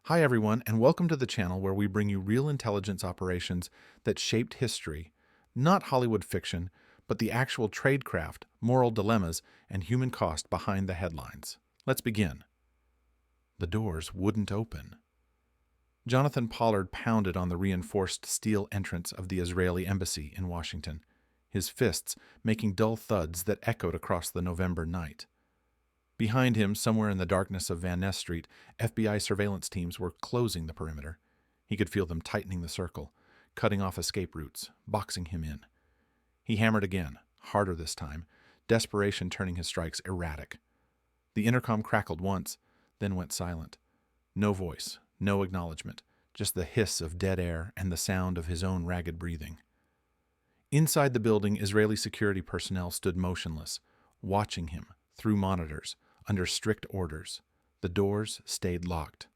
Hi everyone, and welcome to the channel where we bring you real intelligence operations that shaped history. Not Hollywood fiction, but the actual tradecraft, moral dilemmas, and human cost behind the headlines. Let's begin. The doors wouldn't open. Jonathan Pollard pounded on the reinforced steel entrance of the Israeli embassy in Washington, his fists making dull thuds that echoed across the November night. Behind him, somewhere in the darkness of Van Ness Street, FBI surveillance teams were closing the perimeter. He could feel them tightening the circle, cutting off escape routes, boxing him in. He hammered again, harder this time, desperation turning his strikes erratic. The intercom crackled once, then went silent. No voice, no acknowledgement, just the hiss of dead air and the sound of his own ragged breathing. Inside the building, Israeli security personnel stood motionless, watching him through monitors, under strict orders. The doors stayed locked.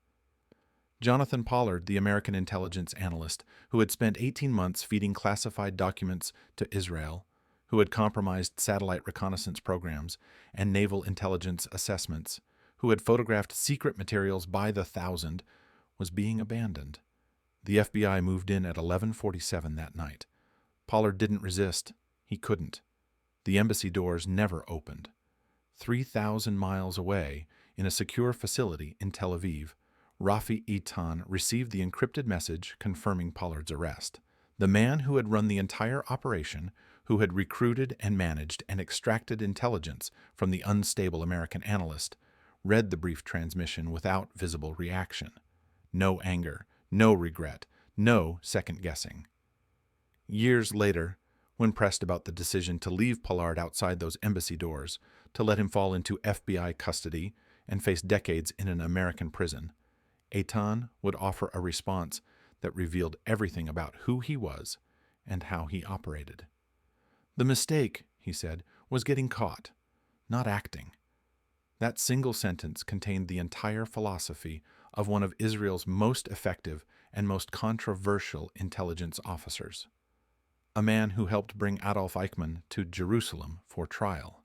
Jonathan Pollard, the American intelligence analyst, who had spent 18 months feeding classified documents to Israel, who had compromised satellite reconnaissance programs and naval intelligence assessments, who had photographed secret materials by the thousand, was being abandoned. The FBI moved in at 11:47 that night. Pollard didn't resist. He couldn't. The embassy doors never opened. 3,000 miles away, in a secure facility in Tel Aviv, Rafi Eitan received the encrypted message confirming Pollard's arrest. The man who had run the entire operation, who had recruited and managed and extracted intelligence from the unstable American analyst, read the brief transmission without visible reaction. No anger, no regret, no second-guessing. Years later, when pressed about the decision to leave Pollard outside those embassy doors, to let him fall into FBI custody and face decades in an American prison, Eitan would offer a response that revealed everything about who he was and how he operated. The mistake, he said, was getting caught, not acting. That single sentence contained the entire philosophy of one of Israel's most effective and most controversial intelligence officers. A man who helped bring Adolf Eichmann to Jerusalem for trial.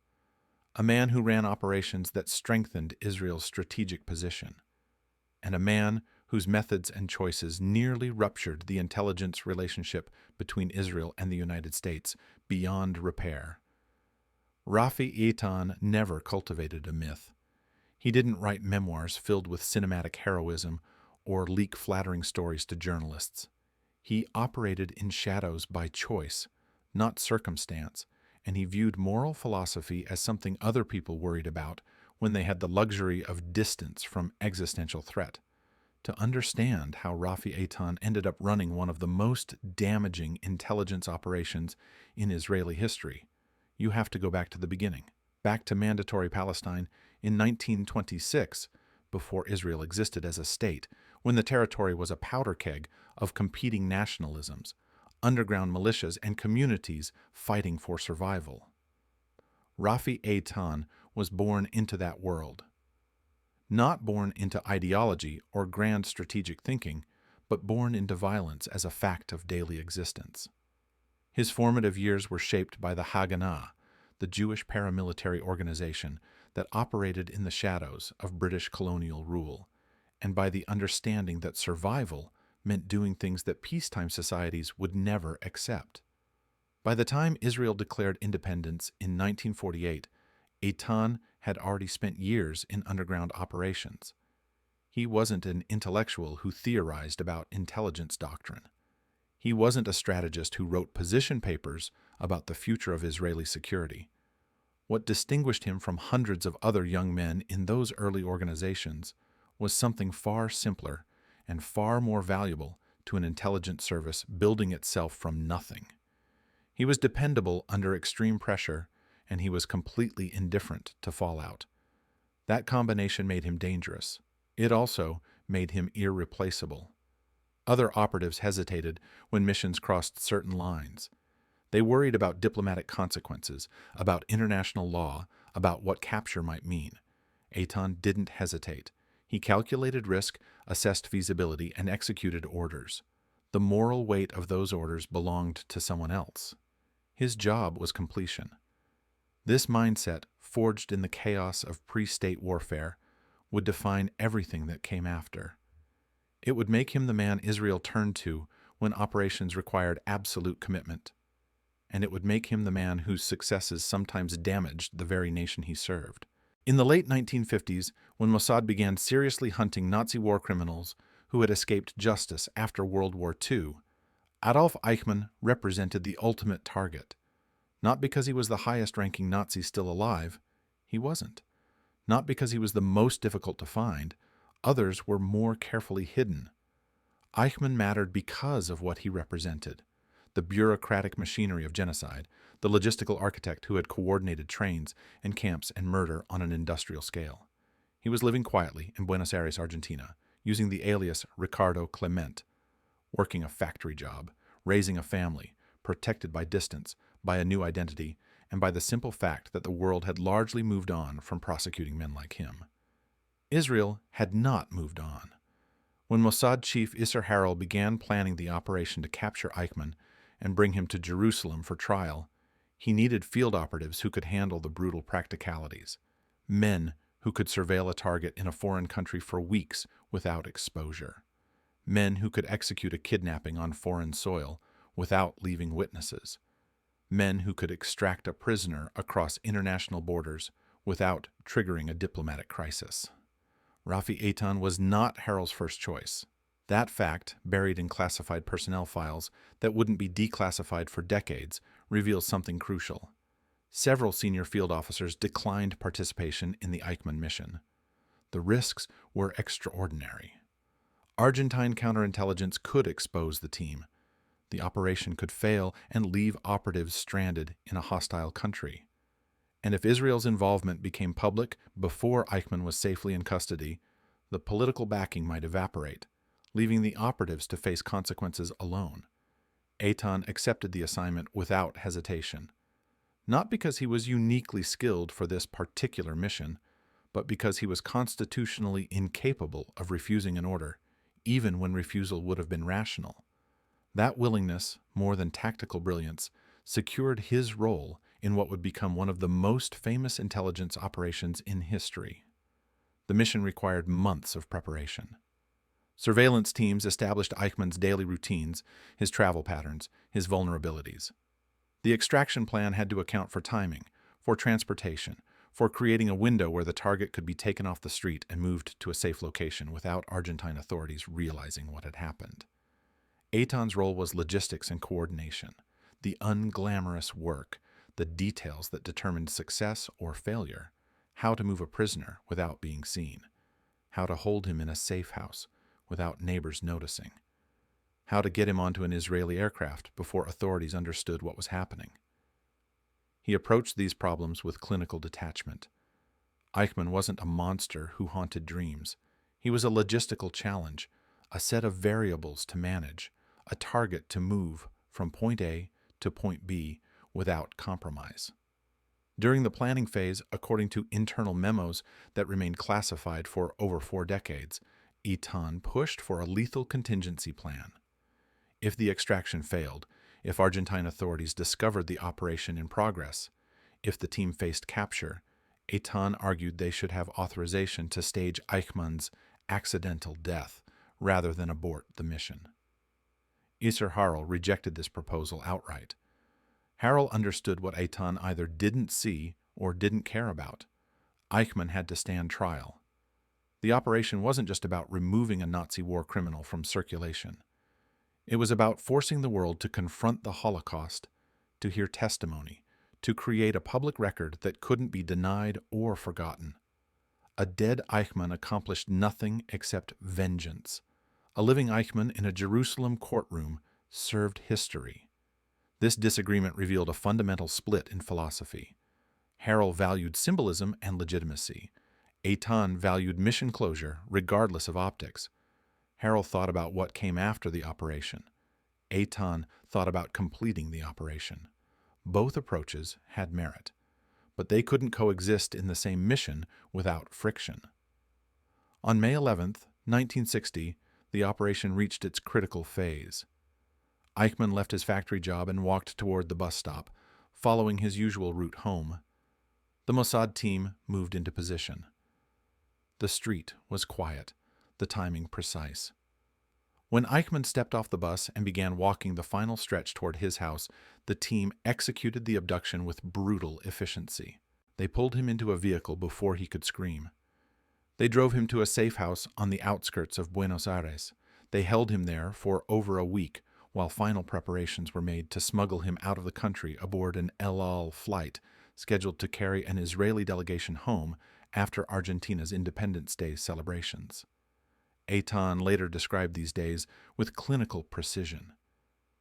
A man who ran operations that strengthened Israel's strategic position. And a man whose methods and choices nearly ruptured the intelligence relationship between Israel and the United States beyond repair. Rafi Eitan never cultivated a myth. He didn't write memoirs filled with cinematic heroism or leak flattering stories to journalists. He operated in shadows by choice, not circumstance, and he viewed moral philosophy as something other people worried about when they had the luxury of distance from existential threat. To understand how Rafi Eitan ended up running one of the most damaging intelligence operations in Israeli history, you have to go back to the beginning, back to Mandatory Palestine in 1926, before Israel existed as a state, when the territory was a powder keg of competing nationalisms, underground militias, and communities fighting for survival. Rafi Eitan was born into that world. Not born into ideology or grand strategic thinking, but born into violence as a fact of daily existence. His formative years were shaped by the Haganah, the Jewish paramilitary organization that operated in the shadows of British colonial rule, and by the understanding that survival meant doing things that peacetime societies would never accept. By the time Israel declared independence in 1948, Eitan had already spent years in underground operations. He wasn't an intellectual who theorized about intelligence doctrine. He wasn't a strategist who wrote position papers about the future of Israeli security. What distinguished him from hundreds of other young men in those early organizations was something far simpler and far more valuable to an intelligence service building itself from nothing. He was dependable under extreme pressure, and he was completely indifferent to fallout. That combination made him dangerous. It also made him irreplaceable. Other operatives hesitated when missions crossed certain lines. They worried about diplomatic consequences, about international law, about what capture might mean. Eitan didn't hesitate. He calculated risk, assessed feasibility, and executed orders. The moral weight of those orders belonged to someone else. His job was completion. This mindset, forged in the chaos of pre-state warfare, would define everything that came after. It would make him the man Israel turned to when operations required absolute commitment. And it would make him the man whose successes sometimes damaged the very nation he served. In the late 1950s, when Mossad began seriously hunting Nazi war criminals who had escaped justice after World War II, Adolf Eichmann represented the ultimate target. Not because he was the highest-ranking Nazi still alive, he wasn't. Not because he was the most difficult to find, others were more carefully hidden. Eichmann mattered because of what he represented: the bureaucratic machinery of genocide, the logistical architect who had coordinated trains and camps and murder on an industrial scale. He was living quietly in Buenos Aires, Argentina, using the alias Ricardo Clement, working a factory job, raising a family, protected by distance, by a new identity, and by the simple fact that the world had largely moved on from prosecuting men like him. Israel had not moved on. When Mossad chief Isser Harel began planning the operation to capture Eichmann and bring him to Jerusalem for trial, he needed field operatives who could handle the brutal practicalities, men who could surveil a target in a foreign country for weeks without exposure, men who could execute a kidnapping on foreign soil without leaving witnesses, men who could extract a prisoner across international borders without triggering a diplomatic crisis. Rafi Eitan was not Harel's first choice. That fact, buried in classified personnel files that wouldn't be declassified for decades, reveals something crucial. Several senior field officers declined participation in the Eichmann mission. The risks were extraordinary. Argentine counterintelligence could expose the team. The operation could fail and leave operatives stranded in a hostile country. And if Israel's involvement became public before Eichmann was safely in custody, the political backing might evaporate, leaving the operatives to face consequences alone. Eitan accepted the assignment without hesitation, not because he was uniquely skilled for this particular mission, but because he was constitutionally incapable of refusing an order, even when refusal would have been rational. That willingness, more than tactical brilliance, secured his role in what would become one of the most famous intelligence operations in history. The mission required months of preparation. Surveillance teams established Eichmann's daily routines, his travel patterns, his vulnerabilities. The extraction plan had to account for timing, for transportation, for creating a window where the target could be taken off the street and moved to a safe location without Argentine authorities realizing what had happened. Eitan's role was logistics and coordination, the unglamorous work, the details that determined success or failure, how to move a prisoner without being seen, how to hold him in a safe house without neighbors noticing, how to get him onto an Israeli aircraft before authorities understood what was happening. He approached these problems with clinical detachment. Eichmann wasn't a monster who haunted dreams. He was a logistical challenge, a set of variables to manage, a target to move from point A to point B without compromise. During the planning phase, according to internal memos that remained classified for over 4 decades, Eitan pushed for a lethal contingency plan. If the extraction failed, if Argentine authorities discovered the operation in progress, if the team faced capture, Eitan argued they should have authorization to stage Eichmann's accidental death rather than abort the mission. Isser Harel rejected this proposal outright. Harel understood what Eitan either didn't see or didn't care about. Eichmann had to stand trial. The operation wasn't just about removing a Nazi war criminal from circulation. It was about forcing the world to confront the Holocaust, to hear testimony, to create a public record that couldn't be denied or forgotten. A dead Eichmann accomplished nothing except vengeance. A living Eichmann in a Jerusalem courtroom served history. This disagreement revealed a fundamental split in philosophy. Harel valued symbolism and legitimacy. Eitan valued mission closure, regardless of optics. Harel thought about what came after the operation. Eitan thought about completing the operation. Both approaches had merit, but they couldn't coexist in the same mission without friction. On May 11, 1960, the operation reached its critical phase. Eichmann left his factory job and walked toward the bus stop, following his usual route home. The Mossad team moved into position. The street was quiet, the timing precise. When Eichmann stepped off the bus and began walking the final stretch toward his house, the team executed the abduction with brutal efficiency. They pulled him into a vehicle before he could scream. They drove him to a safe house on the outskirts of Buenos Aires. They held him there for over a week while final preparations were made to smuggle him out of the country aboard an El Al flight scheduled to carry an Israeli delegation home after Argentina's Independence Day celebrations. Eitan later described these days with clinical precision.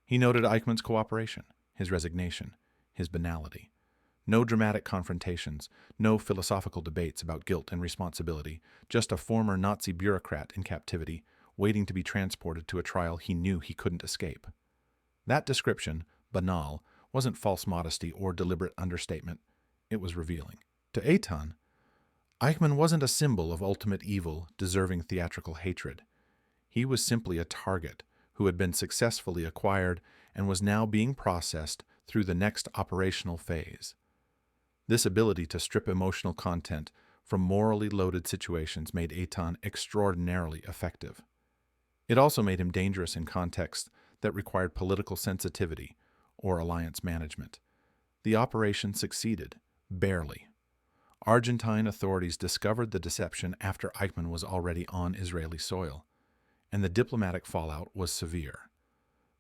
He noted Eichmann's cooperation, his resignation, his banality. No dramatic confrontations, no philosophical debates about guilt and responsibility, just a former Nazi bureaucrat in captivity, waiting to be transported to a trial he knew he couldn't escape. That description, banal, wasn't false modesty or deliberate understatement. It was revealing. To Eitan, Eichmann wasn't a symbol of ultimate evil, deserving theatrical hatred. He was simply a target who had been successfully acquired and was now being processed through the next operational phase. This ability to strip emotional content from morally loaded situations made Eitan extraordinarily effective. It also made him dangerous in contexts that required political sensitivity or alliance management. The operation succeeded, barely. Argentine authorities discovered the deception after Eichmann was already on Israeli soil, and the diplomatic fallout was severe.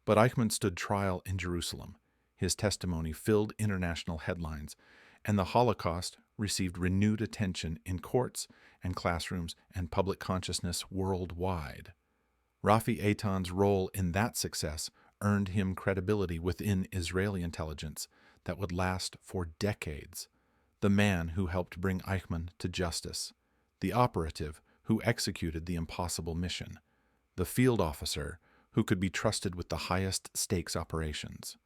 But Eichmann stood trial in Jerusalem. His testimony filled international headlines, and the Holocaust received renewed attention in courts and classrooms and public consciousness worldwide. Rafi Eitan's role in that success earned him credibility within Israeli intelligence that would last for decades. The man who helped bring Eichmann to justice, the operative who executed the impossible mission, the field officer who could be trusted with the highest stakes operations.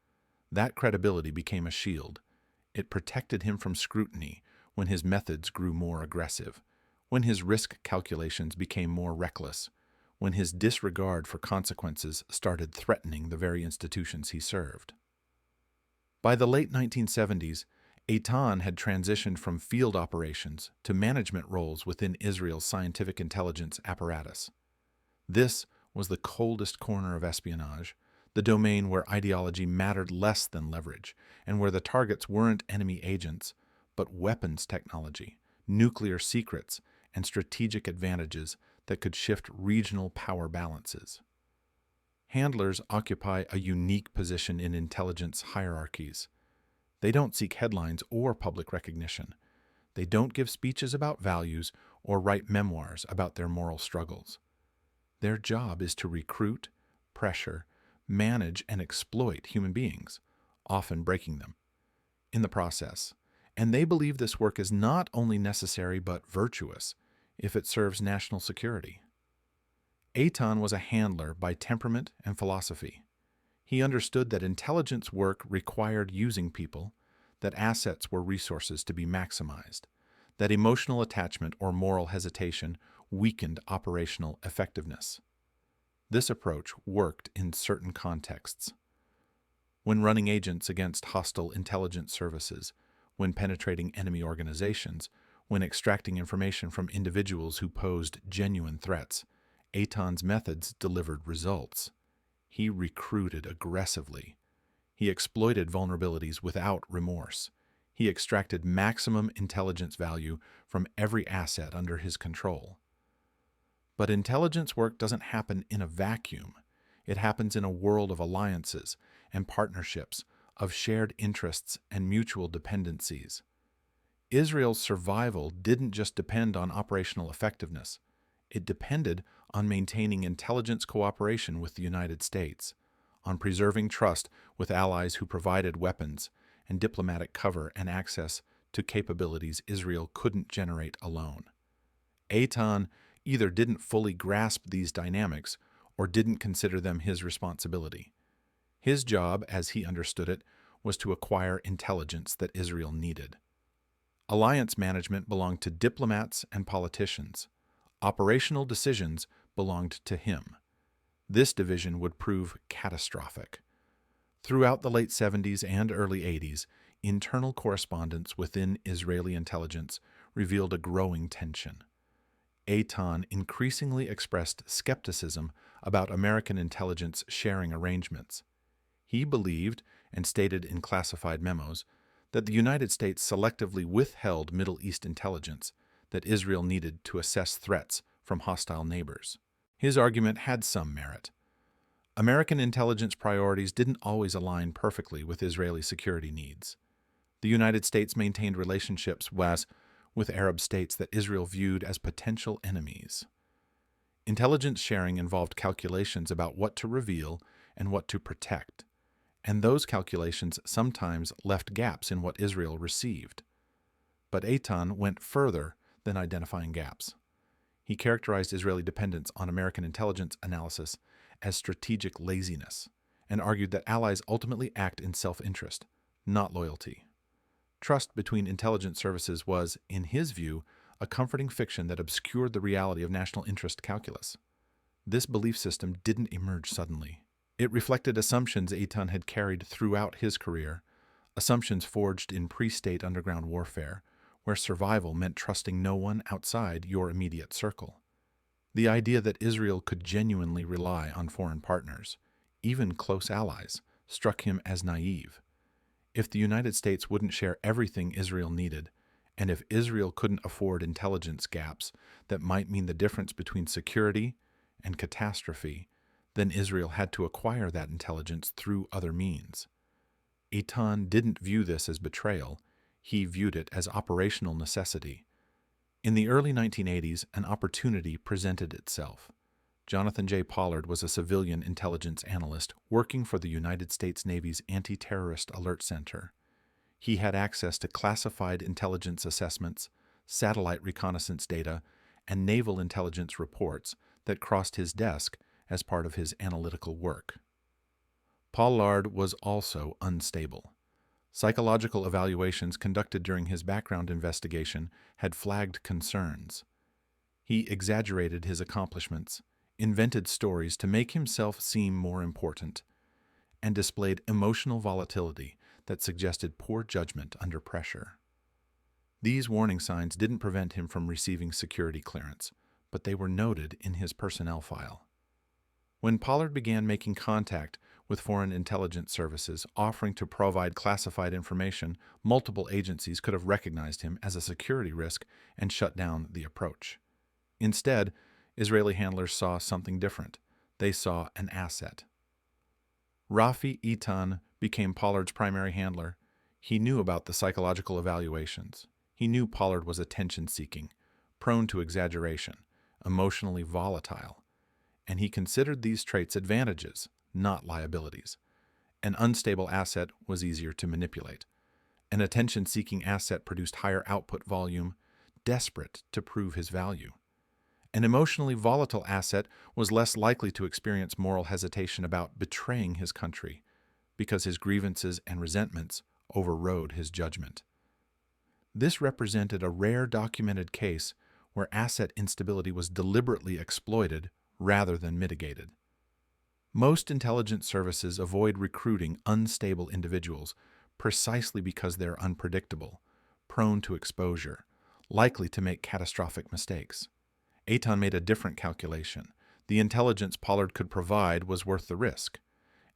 That credibility became a shield. It protected him from scrutiny when his methods grew more aggressive, when his risk calculations became more reckless, when his disregard for consequences started threatening the very institutions he served. By the late 1970s, Eitan had transitioned from field operations to management roles within Israel's scientific intelligence apparatus. This was the coldest corner of espionage, the domain where ideology mattered less than leverage, and where the targets weren't enemy agents, but weapons technology, nuclear secrets, and strategic advantages that could shift regional power balances. Handlers occupy a unique position in intelligence hierarchies. They don't seek headlines or public recognition. They don't give speeches about values or write memoirs about their moral struggles. Their job is to recruit, pressure, manage, and exploit human beings, often breaking them in the process. And they believe this work is not only necessary but virtuous if it serves national security. Eitan was a handler by temperament and philosophy. He understood that intelligence work required using people, that assets were resources to be maximized, that emotional attachment or moral hesitation weakened operational effectiveness. This approach worked in certain contexts. When running agents against hostile intelligence services, when penetrating enemy organizations, when extracting information from individuals who posed genuine threats, Eitan's methods delivered results. He recruited aggressively. He exploited vulnerabilities without remorse. He extracted maximum intelligence value from every asset under his control. But intelligence work doesn't happen in a vacuum. It happens in a world of alliances and partnerships, of shared interests and mutual dependencies. Israel's survival didn't just depend on operational effectiveness. It depended on maintaining intelligence cooperation with the United States, on preserving trust with allies who provided weapons and diplomatic cover and access to capabilities Israel couldn't generate alone. Eitan either didn't fully grasp these dynamics or didn't consider them his responsibility. His job, as he understood it, was to acquire intelligence that Israel needed. Alliance management belonged to diplomats and politicians. Operational decisions belonged to him. This division would prove catastrophic. Throughout the late 70s and early 80s, internal correspondence within Israeli intelligence revealed a growing tension. Eitan increasingly expressed skepticism about American intelligence sharing arrangements. He believed, and stated in classified memos, that the United States selectively withheld Middle East intelligence that Israel needed to assess threats from hostile neighbors. His argument had some merit. American intelligence priorities didn't always align perfectly with Israeli security needs. The United States maintained relationships with Arab states that Israel viewed as potential enemies. Intelligence sharing involved calculations about what to reveal and what to protect, and those calculations sometimes left gaps in what Israel received. But Eitan went further than identifying gaps. He characterized Israeli dependence on American intelligence analysis as strategic laziness, and argued that allies ultimately act in self-interest, not loyalty. Trust between intelligence services was, in his view, a comforting fiction that obscured the reality of national interest calculus. This belief system didn't emerge suddenly. It reflected assumptions Eitan had carried throughout his career, assumptions forged in pre-state underground warfare, where survival meant trusting no one outside your immediate circle. The idea that Israel could genuinely rely on foreign partners, even close allies, struck him as naive. If the United States wouldn't share everything Israel needed, and if Israel couldn't afford intelligence gaps that might mean the difference between security and catastrophe, then Israel had to acquire that intelligence through other means. Eitan didn't view this as betrayal. He viewed it as operational necessity. In the early 1980s, an opportunity presented itself. Jonathan J. Pollard was a civilian intelligence analyst working for the United States Navy's Anti-Terrorist Alert Center. He had access to classified intelligence assessments, satellite reconnaissance data, and naval intelligence reports that crossed his desk as part of his analytical work. Pollard was also unstable. Psychological evaluations conducted during his background investigation had flagged concerns. He exaggerated his accomplishments, invented stories to make himself seem more important, and displayed emotional volatility that suggested poor judgment under pressure. These warning signs didn't prevent him from receiving security clearance, but they were noted in his personnel file. When Pollard began making contact with foreign intelligence services offering to provide classified information, multiple agencies could have recognized him as a security risk and shut down the approach. Instead, Israeli handlers saw something different. They saw an asset. Rafi Eitan became Pollard's primary handler. He knew about the psychological evaluations. He knew Pollard was attention-seeking, prone to exaggeration, emotionally volatile, and he considered these traits advantages, not liabilities. An unstable asset was easier to manipulate. An attention-seeking asset produced higher output volume, desperate to prove his value. An emotionally volatile asset was less likely to experience moral hesitation about betraying his country, because his grievances and resentments overrode his judgment. This represented a rare documented case where asset instability was deliberately exploited rather than mitigated. Most intelligence services avoid recruiting unstable individuals precisely because they're unpredictable, prone to exposure, likely to make catastrophic mistakes. Eitan made a different calculation. The intelligence Pollard could provide was worth the risk,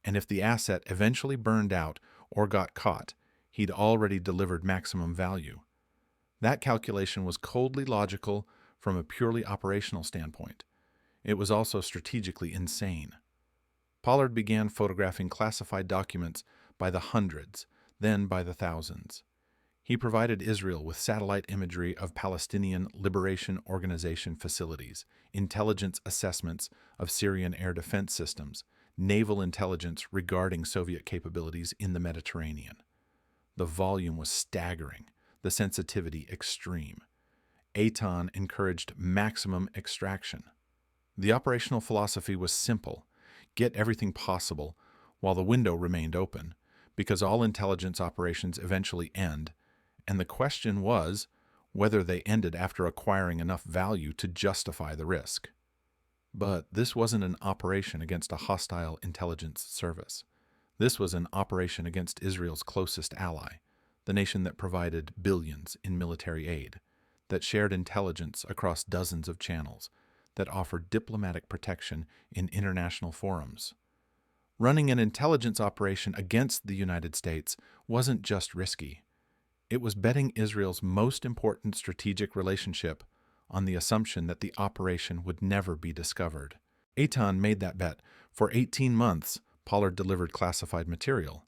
and if the asset eventually burned out or got caught, he'd already delivered maximum value. That calculation was coldly logical from a purely operational standpoint. It was also strategically insane. Pollard began photographing classified documents by the hundreds, then by the thousands. He provided Israel with satellite imagery of Palestinian Liberation Organization facilities, intelligence assessments of Syrian air defense systems, naval intelligence regarding Soviet capabilities in the Mediterranean. The volume was staggering, the sensitivity extreme. Eitan encouraged maximum extraction. The operational philosophy was simple: get everything possible while the window remained open, because all intelligence operations eventually end, and the question was whether they ended after acquiring enough value to justify the risk. But this wasn't an operation against a hostile intelligence service. This was an operation against Israel's closest ally, the nation that provided billions in military aid. that shared intelligence across dozens of channels, that offered diplomatic protection in international forums. Running an intelligence operation against the United States wasn't just risky. It was betting Israel's most important strategic relationship on the assumption that the operation would never be discovered. Eitan made that bet. For 18 months, Pollard delivered classified material.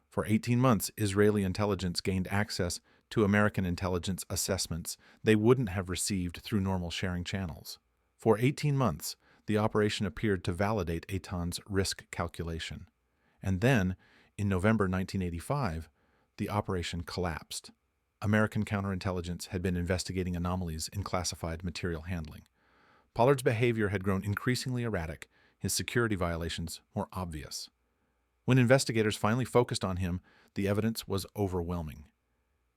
For 18 months, Israeli intelligence gained access to American intelligence assessments they wouldn't have received through normal sharing channels. For 18 months, the operation appeared to validate Eitan's risk calculation. And then, in November 1985, the operation collapsed. American counterintelligence had been investigating anomalies in classified material handling. Pollard's behavior had grown increasingly erratic, his security violations more obvious. When investigators finally focused on him, the evidence was overwhelming.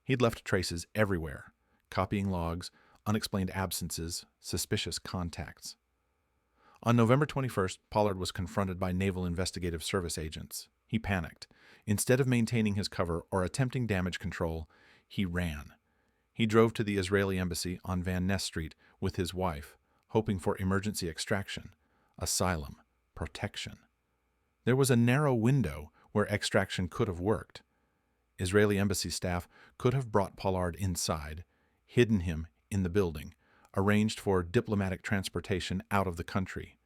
He'd left traces everywhere: copying logs, unexplained absences, suspicious contacts. On November 21st, Pollard was confronted by Naval Investigative Service agents. He panicked. Instead of maintaining his cover or attempting damage control, he ran. He drove to the Israeli embassy on Van Ness Street with his wife, hoping for emergency extraction, asylum, protection. There was a narrow window where extraction could have worked. Israeli embassy staff could have brought Pollard inside, hidden him in the building, arranged for diplomatic transportation out of the country.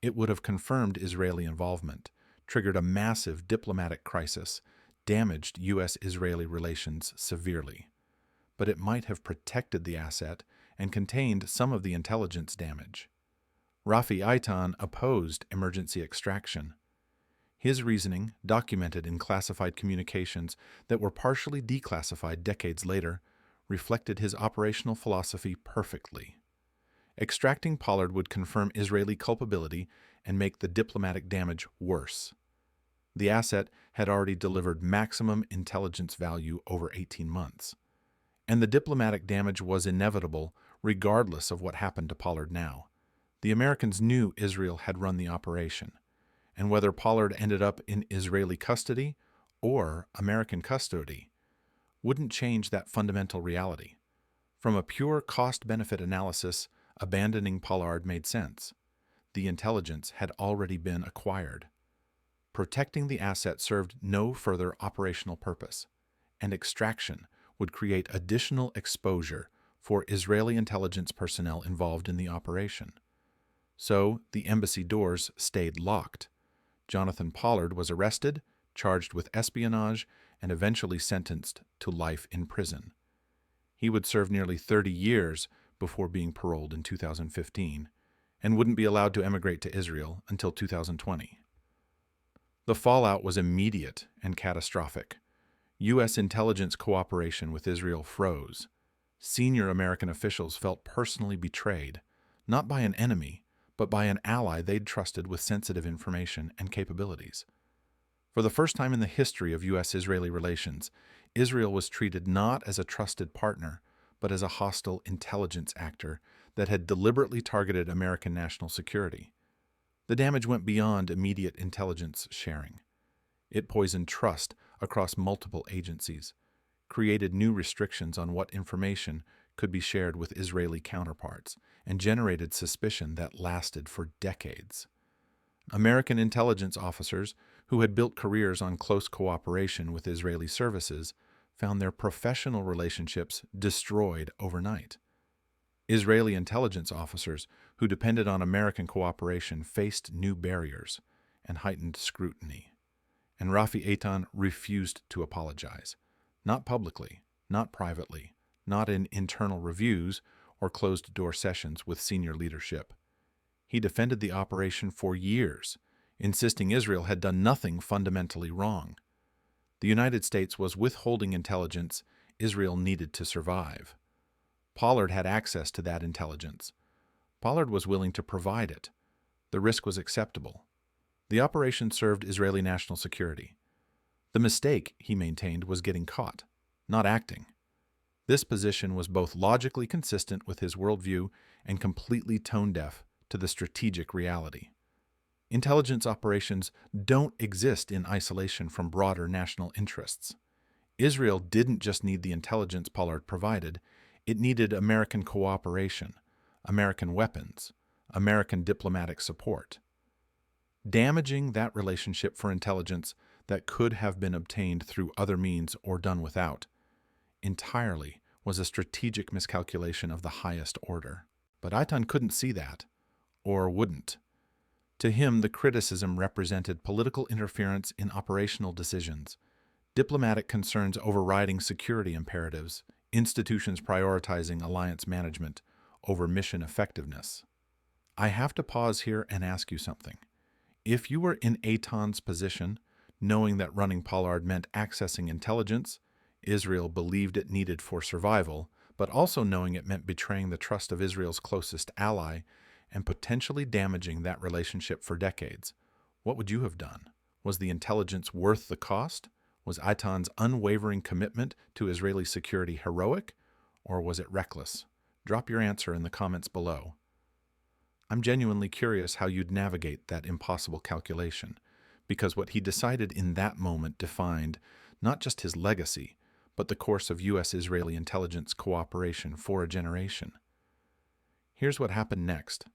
It would have confirmed Israeli involvement, triggered a massive diplomatic crisis, damaged U.S. Israeli relations severely. But it might have protected the asset and contained some of the intelligence damage. Rafi Eitan opposed emergency extraction. His reasoning, documented in classified communications that were partially declassified decades later, reflected his operational philosophy perfectly. Extracting Pollard would confirm Israeli culpability and make the diplomatic damage worse. The asset had already delivered maximum intelligence value over 18 months. And the diplomatic damage was inevitable regardless of what happened to Pollard now. The Americans knew Israel had run the operation, and whether Pollard ended up in Israeli custody or American custody wouldn't change that fundamental reality. From a pure cost-benefit analysis, abandoning Pollard made sense. The intelligence had already been acquired. Protecting the asset served no further operational purpose, and extraction would create additional exposure for Israeli intelligence personnel involved in the operation. So the embassy doors stayed locked. Jonathan Pollard was arrested, charged with espionage, and eventually sentenced to life in prison. He would serve nearly 30 years before being paroled in 2015, and wouldn't be allowed to emigrate to Israel until 2020. The fallout was immediate and catastrophic. U.S. intelligence cooperation with Israel froze. Senior American officials felt personally betrayed, not by an enemy, but by an ally they'd trusted with sensitive information and capabilities. For the first time in the history of U.S. Israeli relations, Israel was treated not as a trusted partner, but as a hostile intelligence actor that had deliberately targeted American national security. The damage went beyond immediate intelligence sharing. It poisoned trust across multiple agencies, created new restrictions on what information could be shared with Israeli counterparts, and generated suspicion that lasted for decades. American intelligence officers who had built careers on close cooperation with Israeli services found their professional relationships destroyed overnight. Israeli intelligence officers who depended on American cooperation faced new barriers and heightened scrutiny. And Rafi Eitan refused to apologize, not publicly, not privately, not in internal reviews or closed-door sessions with senior leadership. He defended the operation for years, insisting Israel had done nothing fundamentally wrong. The United States was withholding intelligence Israel needed to survive. Pollard had access to that intelligence. Pollard was willing to provide it. The risk was acceptable. The operation served Israeli national security. The mistake, he maintained, was getting caught, not acting. This position was both logically consistent with his worldview and completely tone-deaf to the strategic reality. Intelligence operations don't exist in isolation from broader national interests. Israel didn't just need the intelligence Pollard provided, It needed American cooperation, American weapons, American diplomatic support. Damaging that relationship for intelligence that could have been obtained through other means or done without entirely was a strategic miscalculation of the highest order. But Eitan couldn't see that, or wouldn't. To him, the criticism represented political interference in operational decisions, diplomatic concerns overriding security imperatives, institutions prioritizing alliance management over mission effectiveness. I have to pause here and ask you something. If you were in Eitan's position, knowing that running Pollard meant accessing intelligence Israel believed it needed for survival, but also knowing it meant betraying the trust of Israel's closest ally and potentially damaging that relationship for decades, what would you have done? Was the intelligence worth the cost? Was Eitan's unwavering commitment to Israeli security heroic, or was it reckless? Drop your answer in the comments below. I'm genuinely curious how you'd navigate that impossible calculation, because what he decided in that moment defined not just his legacy, but the course of U.S. Israeli intelligence cooperation for a generation. Here's what happened next.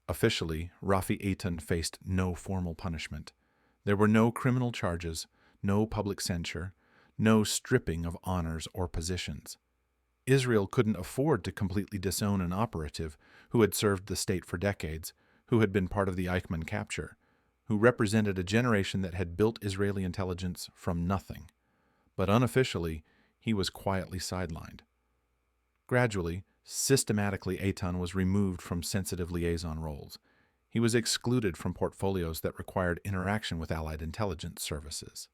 Officially, Rafi Eitan faced no formal punishment. There were no criminal charges, no public censure, no stripping of honors or positions. Israel couldn't afford to completely disown an operative who had served the state for decades, who had been part of the Eichmann capture, who represented a generation that had built Israeli intelligence from nothing. But unofficially, he was quietly sidelined. Gradually, systematically, Eitan was removed from sensitive liaison roles. He was excluded from portfolios that required interaction with Allied intelligence services.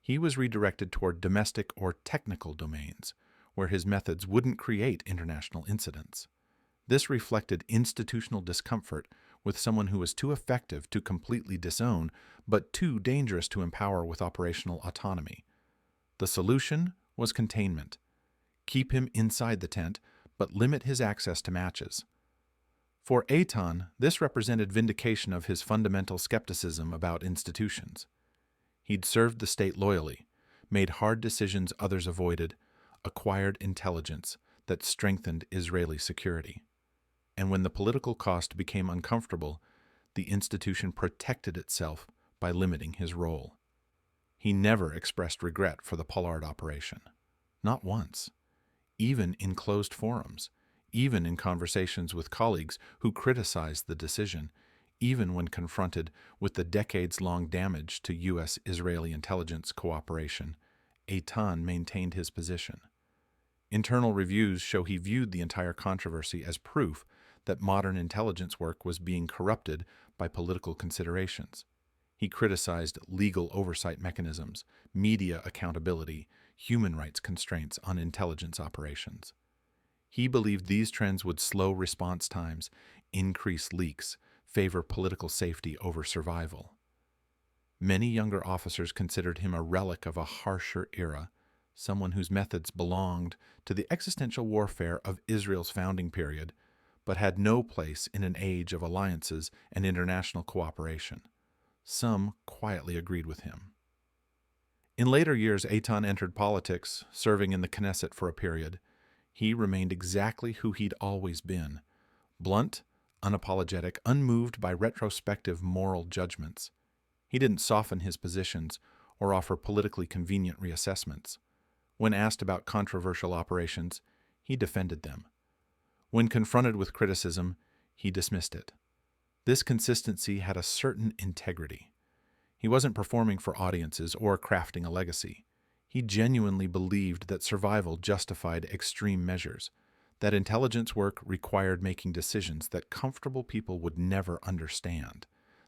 He was redirected toward domestic or technical domains, where his methods wouldn't create international incidents. This reflected institutional discomfort with someone who was too effective to completely disown, but too dangerous to empower with operational autonomy. The solution was containment. Keep him inside the tent, but limit his access to matches. For Eitan, this represented vindication of his fundamental skepticism about institutions. He'd served the state loyally, made hard decisions others avoided, acquired intelligence that strengthened Israeli security. And when the political cost became uncomfortable, the institution protected itself by limiting his role. He never expressed regret for the Pollard operation. Not once. Even in closed forums, even in conversations with colleagues who criticized the decision, even when confronted with the decades-long damage to U.S. Israeli intelligence cooperation, Eitan maintained his position. Internal reviews show he viewed the entire controversy as proof that modern intelligence work was being corrupted by political considerations. He criticized legal oversight mechanisms, media accountability, human rights constraints on intelligence operations. He believed these trends would slow response times, increase leaks, favor political safety over survival. Many younger officers considered him a relic of a harsher era, someone whose methods belonged to the existential warfare of Israel's founding period, but had no place in an age of alliances and international cooperation. Some quietly agreed with him. In later years, Eitan entered politics, serving in the Knesset for a period. He remained exactly who he'd always been, blunt, unapologetic, unmoved by retrospective moral judgments. He didn't soften his positions or offer politically convenient reassessments. When asked about controversial operations, he defended them. When confronted with criticism, he dismissed it. This consistency had a certain integrity. He wasn't performing for audiences or crafting a legacy. He genuinely believed that survival justified extreme measures, that intelligence work required making decisions that comfortable people would never understand,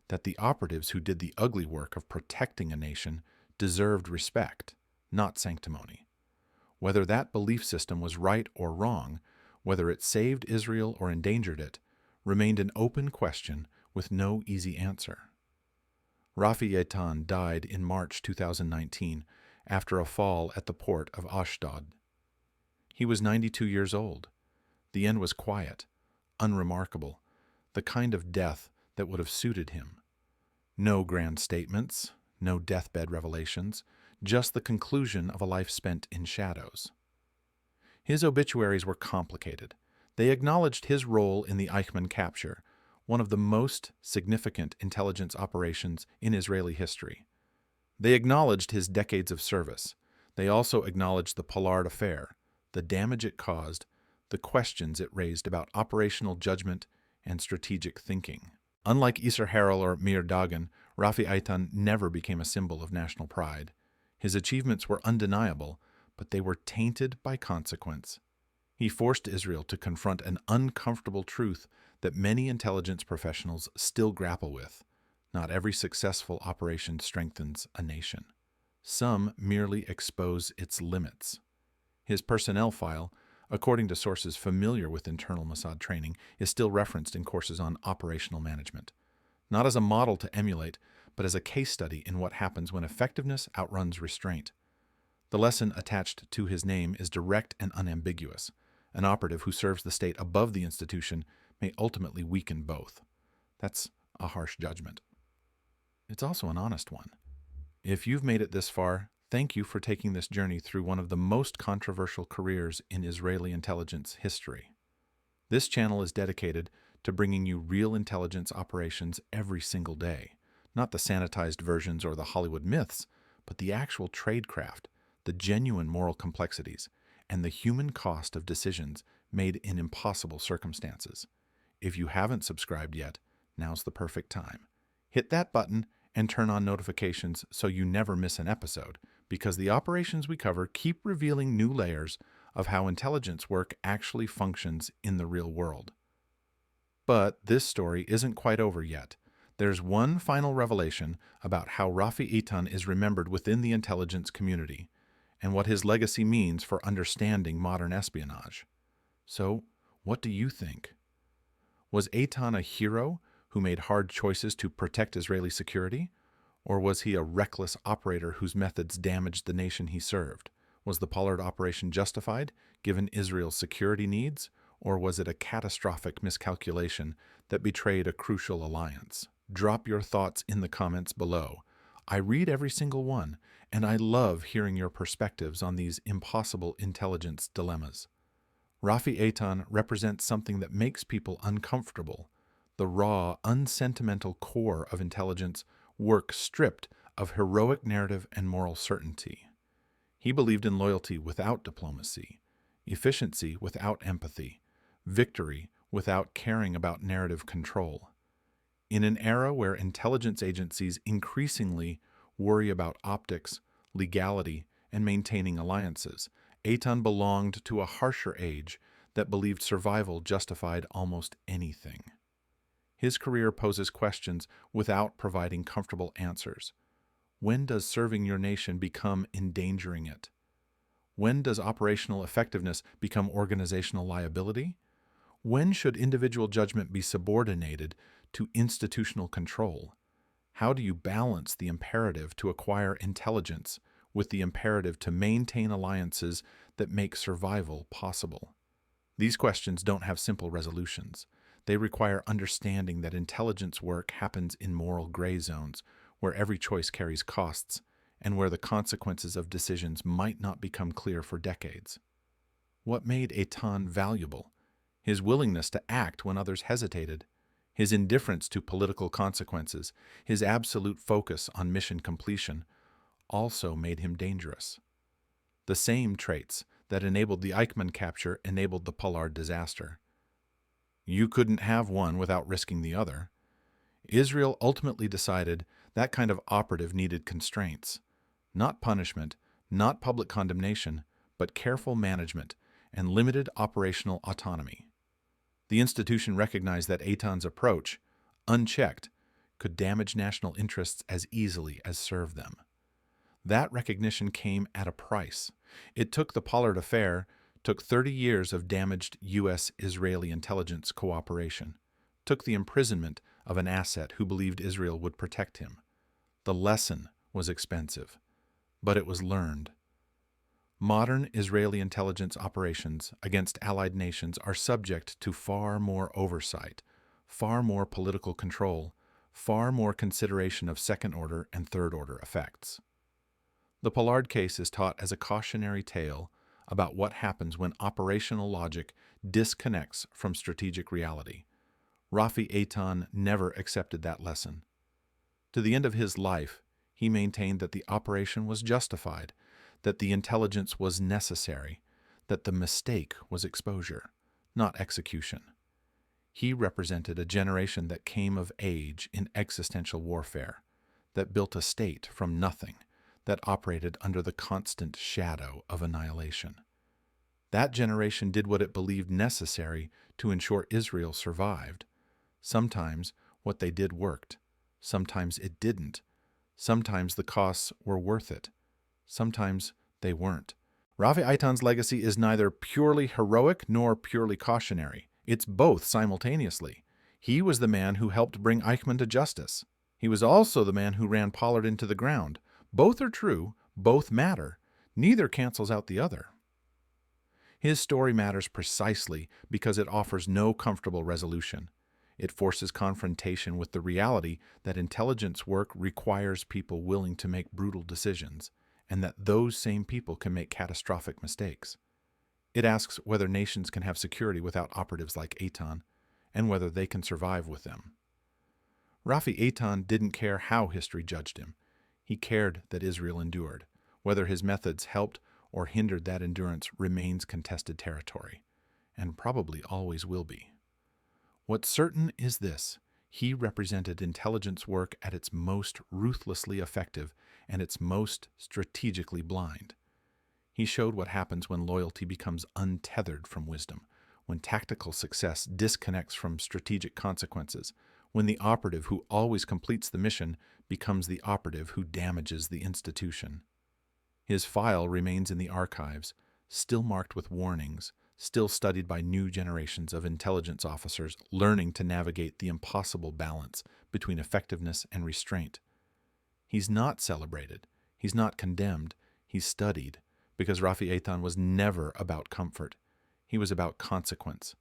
that the operatives who did the ugly work of protecting a nation deserved respect, not sanctimony. Whether that belief system was right or wrong, whether it saved Israel or endangered it, remained an open question with no easy answer. Rafi Eitan died in March 2019 after a fall at the port of Ashdod. He was 92 years old. The end was quiet, unremarkable, the kind of death that would have suited him. No grand statements, no deathbed revelations, just the conclusion of a life spent in shadows. His obituaries were complicated. They acknowledged his role in the Eichmann capture, one of the most significant intelligence operations in Israeli history. They acknowledged his decades of service. They also acknowledged the Pollard affair, the damage it caused, the questions it raised about operational judgment and strategic thinking. Unlike Isser Harel or Meir Dagan, Rafi Eitan never became a symbol of national pride. His achievements were undeniable, but they were tainted by consequence. He forced Israel to confront an uncomfortable truth that many intelligence professionals still grapple with. Not every successful operation strengthens a nation. Some merely expose its limits. His personnel file, according to sources familiar with internal Mossad training, is still referenced in courses on operational management. Not as a model to emulate, but as a case study in what happens when effectiveness outruns restraint. The lesson attached to his name is direct and unambiguous. An operative who serves the state above the institution may ultimately weaken both. That's a harsh judgment. It's also an honest one. If you've made it this far, thank you for taking this journey through one of the most controversial careers in Israeli intelligence history. This channel is dedicated to bringing you real intelligence operations every single day. Not the sanitized versions or the Hollywood myths, but the actual tradecraft, the genuine moral complexities, and the human cost of decisions made in impossible circumstances. If you haven't subscribed yet, now's the perfect time. Hit that button and turn on notifications so you never miss an episode, because the operations we cover keep revealing new layers of how intelligence work actually functions in the real world. But this story isn't quite over yet. There's one final revelation about how Rafi Eitan is remembered within the intelligence community, and what his legacy means for understanding modern espionage. So, what do you think? Was Eitan a hero who made hard choices to protect Israeli security? Or was he a reckless operator whose methods damaged the nation he served? Was the Pollard operation justified, given Israel's security needs? Or was it a catastrophic miscalculation that betrayed a crucial alliance? Drop your thoughts in the comments below. I read every single one, and I love hearing your perspectives on these impossible intelligence dilemmas. Rafi Eitan represents something that makes people uncomfortable, the raw, unsentimental core of intelligence work stripped of heroic narrative and moral certainty. He believed in loyalty without diplomacy, efficiency without empathy, victory without caring about narrative control. In an era where intelligence agencies increasingly worry about optics, legality, and maintaining alliances, Eitan belonged to a harsher age that believed survival justified almost anything. His career poses questions without providing comfortable answers. When does serving your nation become endangering it? When does operational effectiveness become organizational liability? When should individual judgment be subordinated to institutional control? How do you balance the imperative to acquire intelligence with the imperative to maintain alliances that make survival possible? These questions don't have simple resolutions. They require understanding that intelligence work happens in moral gray zones, where every choice carries costs, and where the consequences of decisions might not become clear for decades. What made Eitan valuable? His willingness to act when others hesitated, his indifference to political consequences, his absolute focus on mission completion, also made him dangerous. The same traits that enabled the Eichmann capture enabled the Pollard disaster. You couldn't have one without risking the other. Israel ultimately decided that kind of operative needed constraints, not punishment, not public condemnation, but careful management and limited operational autonomy. The institution recognized that Eitan's approach, unchecked, could damage national interests as easily as serve them. That recognition came at a price. It took the Pollard affair, took 30 years of damaged U.S. Israeli intelligence cooperation, took the imprisonment of an asset who believed Israel would protect him. The lesson was expensive, but it was learned. Modern Israeli intelligence operations against allied nations are subject to far more oversight, far more political control, far more consideration of second-order and third-order effects. The Pollard case is taught as a cautionary tale, about what happens when operational logic disconnects from strategic reality. Rafi Eitan never accepted that lesson. To the end of his life, he maintained that the operation was justified, that the intelligence was necessary, that the mistake was exposure, not execution. He represented a generation that came of age in existential warfare, that built a state from nothing, that operated under the constant shadow of annihilation. That generation did what it believed necessary to ensure Israel survived. Sometimes what they did worked. Sometimes it didn't. Sometimes the costs were worth it. Sometimes they weren't. Rafi Eitan's legacy is neither purely heroic nor purely cautionary. It's both simultaneously. He was the man who helped bring Eichmann to justice. He was also the man who ran Pollard into the ground. Both are true, both matter. Neither cancels out the other. His story matters precisely because it offers no comfortable resolution. It forces confrontation with the reality that intelligence work requires people willing to make brutal decisions, and that those same people can make catastrophic mistakes. It asks whether nations can have security without operatives like Eitan, and whether they can survive with them. Rafi Eitan didn't care how history judged him. He cared that Israel endured. Whether his methods helped or hindered that endurance remains contested territory, and probably always will be. What's certain is this: he represented intelligence work at its most ruthlessly effective and its most strategically blind. He showed what happens when loyalty becomes untethered from wisdom, when tactical success disconnects from strategic consequences, when the operative who always completes the mission becomes the operative who damages the institution. His file remains in the archives, still marked with warnings, still studied by new generations of intelligence officers learning to navigate the impossible balance between effectiveness and restraint. He's not celebrated, he's not condemned, he's studied, because Rafi Eitan was never about comfort. He was about consequence.